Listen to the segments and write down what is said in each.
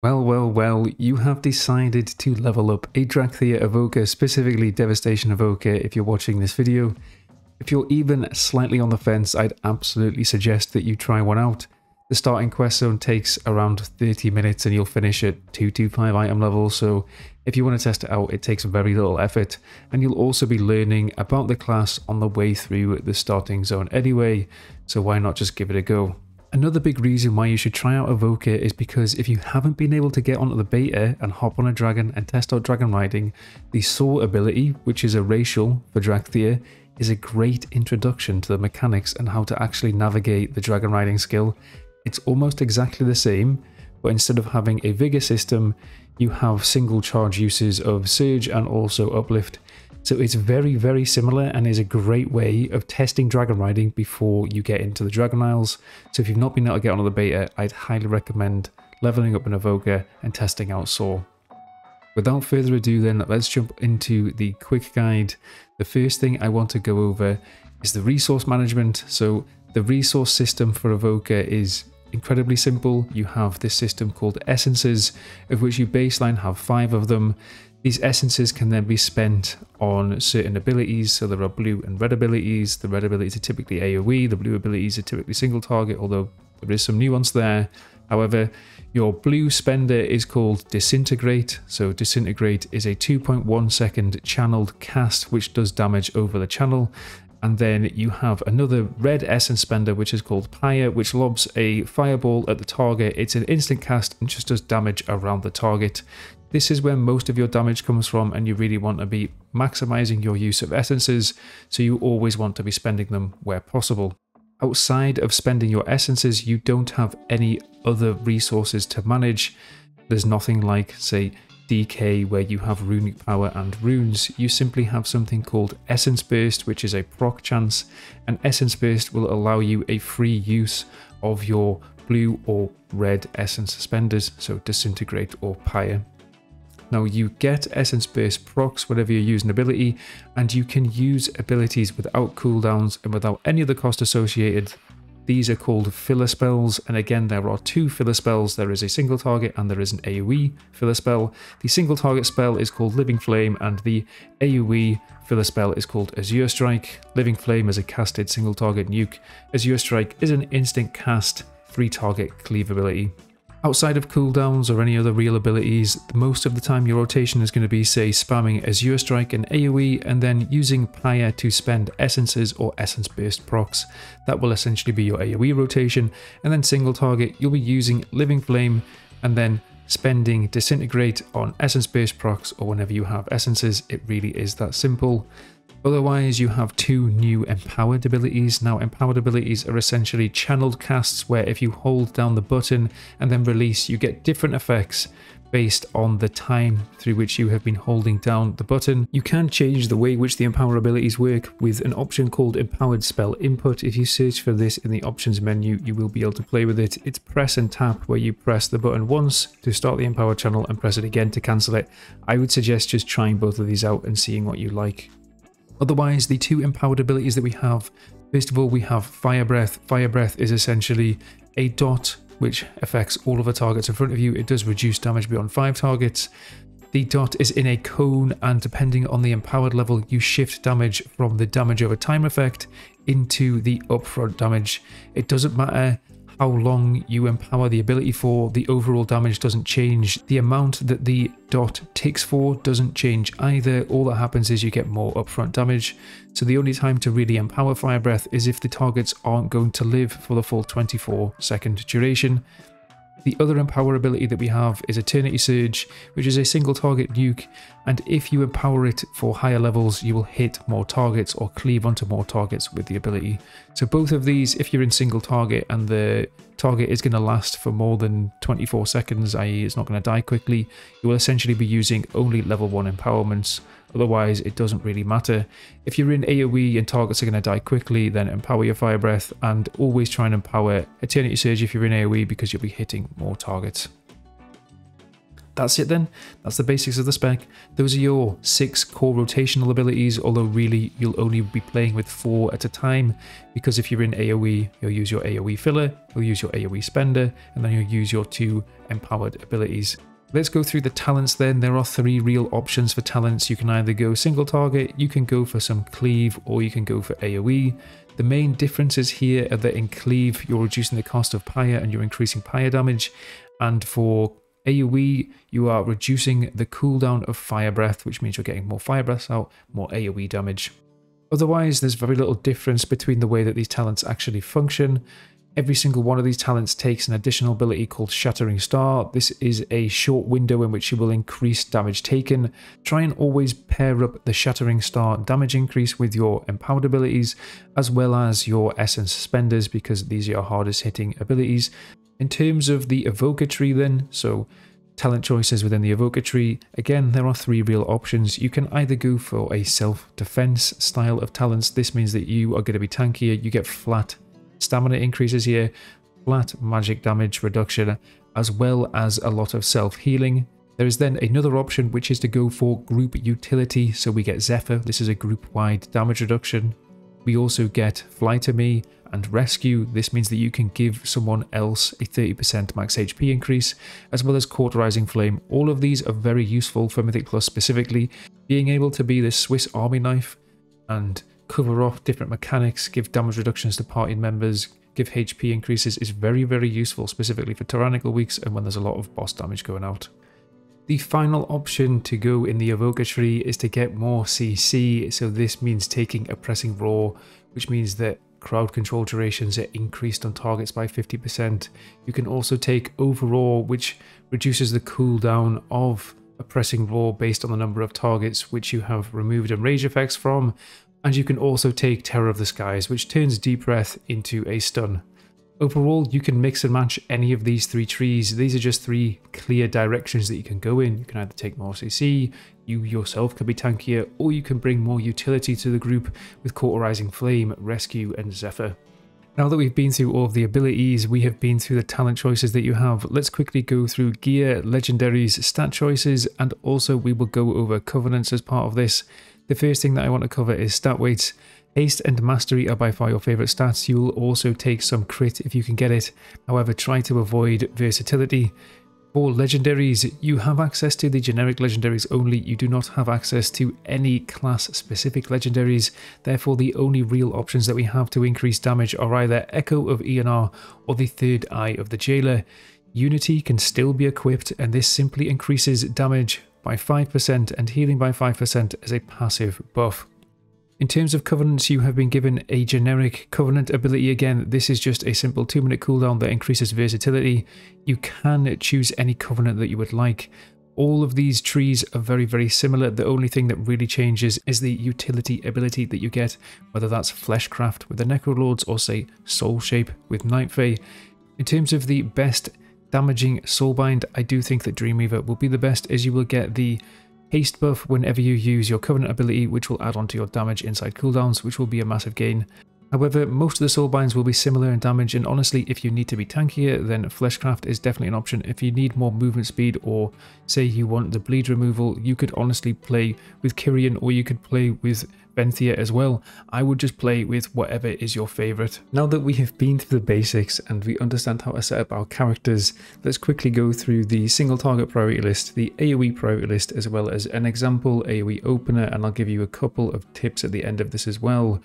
Well, you have decided to level up a Dracthea Evoker, specifically Devastation Evoker if you're watching this video. If you're even slightly on the fence, I'd absolutely suggest that you try one out. The starting quest zone takes around 30 minutes and you'll finish at 225 item level, so if you want to test it out, it takes very little effort, and you'll also be learning about the class on the way through the starting zone anyway, so why not just give it a go. Another big reason why you should try out Evoker is because if you haven't been able to get onto the beta and hop on a dragon and test out dragon riding, the Soul ability, which is a racial for Dracthea, is a great introduction to the mechanics and how to actually navigate the dragon riding skill. It's almost exactly the same, but instead of having a vigor system, you have single charge uses of Surge and also Uplift. So it's very similar and is a great way of testing dragon riding before you get into the Dragon Isles. So if you've not been able to get onto the beta, I'd highly recommend leveling up an Evoker and testing out Soul. Without further ado then, let's jump into the quick guide. The first thing I want to go over is the resource management. So the resource system for Evoker is incredibly simple. You have this system called Essences, of which you baseline have 5 of them. These essences can then be spent on certain abilities, so there are blue and red abilities. The red abilities are typically AoE, the blue abilities are typically single target, although there is some nuance there. However, your blue spender is called Disintegrate, so Disintegrate is a 2.1 second channeled cast which does damage over the channel. And then you have another red essence spender which is called Pyre, which lobs a fireball at the target. It's an instant cast and just does damage around the target. This is where most of your damage comes from, and you really want to be maximizing your use of essences, so you always want to be spending them where possible. Outside of spending your essences, you don't have any other resources to manage. There's nothing like, say, DK where you have runic power and runes. You simply have something called Essence Burst, which is a proc chance, and Essence Burst will allow you a free use of your blue or red essence spenders, so Disintegrate or Pyre. Now you get Essence Burst procs whenever you're using ability, and you can use abilities without cooldowns and without any other cost associated. These are called filler spells, and again there are 2 filler spells. There is a single target and there is an AoE filler spell. The single target spell is called Living Flame, and the AoE filler spell is called Azure Strike. Living Flame is a casted single target nuke. Azure Strike is an instant cast 3 target cleave ability. Outside of cooldowns or any other real abilities, most of the time your rotation is going to be, say, spamming Azure Strike and AoE and then using Pyre to spend essences or Essence Burst procs. That will essentially be your AoE rotation, and then single target you'll be using Living Flame and then spending Disintegrate on Essence Burst procs, or whenever you have essences. It really is that simple. Otherwise, you have 2 new empowered abilities. Now, empowered abilities are essentially channeled casts where if you hold down the button and then release, you get different effects based on the time through which you have been holding down the button. You can change the way which the empowered abilities work with an option called Empowered Spell Input. If you search for this in the options menu, you will be able to play with it. It's press and tap, where you press the button once to start the empowered channel and press it again to cancel it. I would suggest just trying both of these out and seeing what you like. Otherwise, the 2 empowered abilities that we have, first of all, we have Fire Breath. Fire Breath is essentially a dot which affects all of the targets in front of you. It does reduce damage beyond 5 targets. The dot is in a cone, and depending on the empowered level, you shift damage from the damage over time effect into the upfront damage. It doesn't matter how long you empower the ability for, the overall damage doesn't change. The amount that the dot ticks for doesn't change either. All that happens is you get more upfront damage. So the only time to really empower Fire Breath is if the targets aren't going to live for the full 24-second duration. The other empower ability that we have is Eternity Surge, which is a single target nuke, and if you empower it for higher levels, you will hit more targets or cleave onto more targets with the ability. So both of these, if you're in single target and the target is going to last for more than 24 seconds, i.e. it's not going to die quickly, you will essentially be using only level 1 empowerments. Otherwise, it doesn't really matter. If you're in AoE and targets are going to die quickly, then empower your Fire Breath, and always try and empower Eternity Surge if you're in AoE because you'll be hitting more targets. That's it then, that's the basics of the spec. Those are your 6 core rotational abilities, although really you'll only be playing with 4 at a time, because if you're in AoE, you'll use your AoE filler, you'll use your AoE spender, and then you'll use your 2 empowered abilities. Let's go through the talents then. There are 3 real options for talents. You can either go single target, you can go for some cleave, or you can go for AoE. The main differences here are that in cleave, you're reducing the cost of pyre and you're increasing pyre damage, and for AoE, you are reducing the cooldown of fire breath, which means you're getting more fire breaths out, more AoE damage. Otherwise, there's very little difference between the way that these talents actually function. Every single one of these talents takes an additional ability called Shattering Star. This is a short window in which you will increase damage taken. Try and always pair up the Shattering Star damage increase with your empowered abilities, as well as your essence spenders, because these are your hardest hitting abilities. In terms of the Evoker tree then, so talent choices within the Evoker tree, again there are 3 real options. You can either go for a self-defense style of talents. This means that you are going to be tankier, you get flat stamina increases here, flat magic damage reduction, as well as a lot of self-healing. There is then another option, which is to go for group utility, so we get Zephyr. This is a group-wide damage reduction. We also get Fly to Me and Rescue. This means that you can give someone else a 30% max HP increase, as well as Cauterizing Flame. All of these are very useful for Mythic Plus specifically. Being able to be the Swiss Army knife and cover off different mechanics, give damage reductions to party members, give HP increases is very, very useful, specifically for tyrannical weeks and when there's a lot of boss damage going out. The final option to go in the Evoker tree is to get more CC, so this means taking Oppressing Roar, which means that crowd control durations are increased on targets by 50%. You can also take Overroar, which reduces the cooldown of Oppressing Roar based on the number of targets which you have removed and rage effects from. And you can also take Terror of the Skies, which turns Deep Breath into a stun. Overall, you can mix and match any of these 3 trees. These are just 3 clear directions that you can go in. You can either take more CC, you yourself can be tankier, or you can bring more utility to the group with Cauterizing Flame, Rescue, and Zephyr. Now that we've been through all of the abilities, we have been through the talent choices that you have. Let's quickly go through gear, legendaries, stat choices, and also we will go over covenants as part of this. The first thing that I want to cover is stat weights. Haste and Mastery are by far your favourite stats. You will also take some crit if you can get it. However, try to avoid versatility. For legendaries, you have access to the generic legendaries only. You do not have access to any class-specific legendaries. Therefore, the only real options that we have to increase damage are either Echo of ENR or the Third Eye of the Jailer. Unity can still be equipped, and this simply increases damage by 5% and healing by 5% as a passive buff. In terms of covenants, you have been given a generic covenant ability. Again, this is just a simple 2-minute cooldown that increases versatility. You can choose any covenant that you would like. All of these trees are very, very similar. The only thing that really changes is the utility ability that you get, whether that's Fleshcraft with the Necrolords or say Soul Shape with Nightfey. In terms of the best damaging Soulbind, I do think that Dreamweaver will be the best, as you will get the haste buff whenever you use your covenant ability, which will add on to your damage inside cooldowns, which will be a massive gain. However, most of the Soulbinds will be similar in damage, and honestly, if you need to be tankier, then Fleshcraft is definitely an option. If you need more movement speed, or say you want the bleed removal, you could honestly play with Kyrian, or you could play with Venthia as well. I would just play with whatever is your favourite. Now that we have been through the basics and we understand how to set up our characters, let's quickly go through the single target priority list, the AoE priority list, as well as an example AoE opener, and I'll give you a couple of tips at the end of this as well.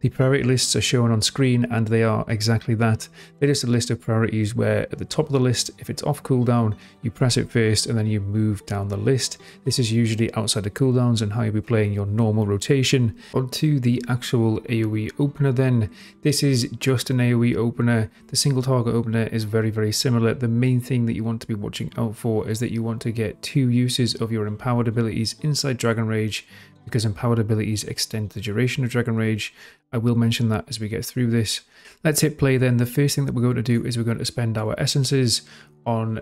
The priority lists are shown on screen, and they are exactly that. They're just a list of priorities where at the top of the list, if it's off cooldown, you press it first and then you move down the list. This is usually outside the cooldowns and how you'll be playing your normal rotation. Onto the actual AoE opener then. This is just an AoE opener. The single target opener is very, very similar. The main thing that you want to be watching out for is that you want to get 2 uses of your empowered abilities inside Dragon Rage, because empowered abilities extend the duration of Dragon Rage. I will mention that as we get through this. Let's hit play then. The first thing that we're going to do is we're going to spend our essences on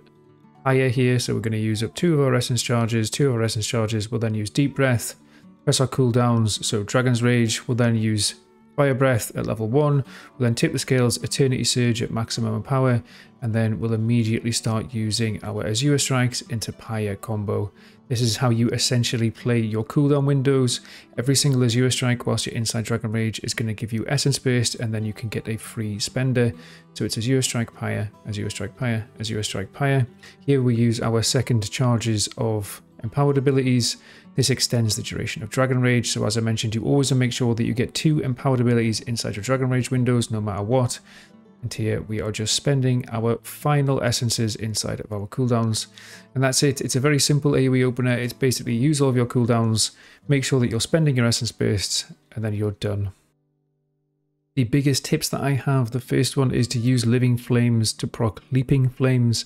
fire here. So we're going to use up 2 of our essence charges. 2 of our essence charges will then use Deep Breath. Press our cooldowns. So Dragon's Rage will then use Fire Breath at level 1, we'll then tip the scales, Eternity Surge at maximum power, and then we'll immediately start using our Azure Strikes into Pyre combo. This is how you essentially play your cooldown windows. Every single Azure Strike whilst you're inside Dragon Rage is going to give you Essence Burst, and then you can get a free spender. So it's Azure Strike Pyre, Azure Strike Pyre, Azure Strike Pyre. Here we use our second charges of empowered abilities. This extends the duration of Dragon Rage, so as I mentioned, you always want to make sure that you get 2 empowered abilities inside your Dragon Rage windows, no matter what. And here we are just spending our final essences inside of our cooldowns. And that's it. It's a very simple AoE opener. It's basically use all of your cooldowns, make sure that you're spending your essence bursts, and then you're done. The biggest tips that I have, the first one is to use Living Flames to proc Leaping Flames.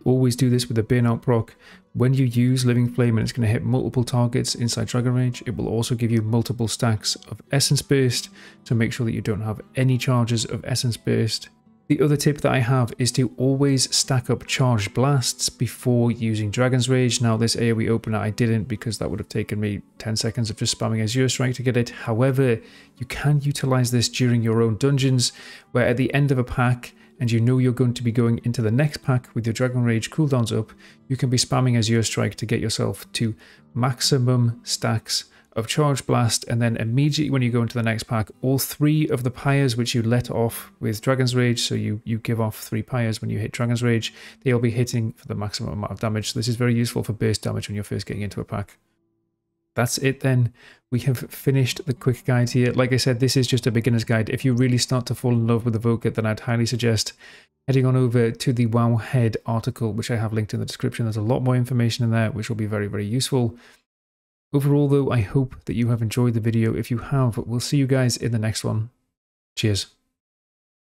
Always do this with a burnout proc. When you use Living Flame and it's going to hit multiple targets inside Dragon Rage, it will also give you multiple stacks of Essence Burst, so make sure that you don't have any charges of Essence Burst. The other tip that I have is to always stack up Charged Blasts before using Dragon's Rage. Now this AoE opener I didn't, because that would have taken me 10 seconds of just spamming Azure Strike to get it. However, you can utilize this during your own dungeons, where at the end of a pack, and you know you're going to be going into the next pack with your Dragon Rage cooldowns up, you can be spamming Azure Strike to get yourself to maximum stacks of Charge Blast, and then immediately when you go into the next pack, all 3 of the pyres which you let off with Dragon's Rage, so you give off 3 pyres when you hit Dragon's Rage, they'll be hitting for the maximum amount of damage. So this is very useful for burst damage when you're first getting into a pack. That's it then. We have finished the quick guide here. Like I said, this is just a beginner's guide. If you really start to fall in love with Evoker, then I'd highly suggest heading on over to the Wowhead article, which I have linked in the description. There's a lot more information in there, which will be very, very useful. Overall, though, I hope that you have enjoyed the video. If you have, we'll see you guys in the next one. Cheers.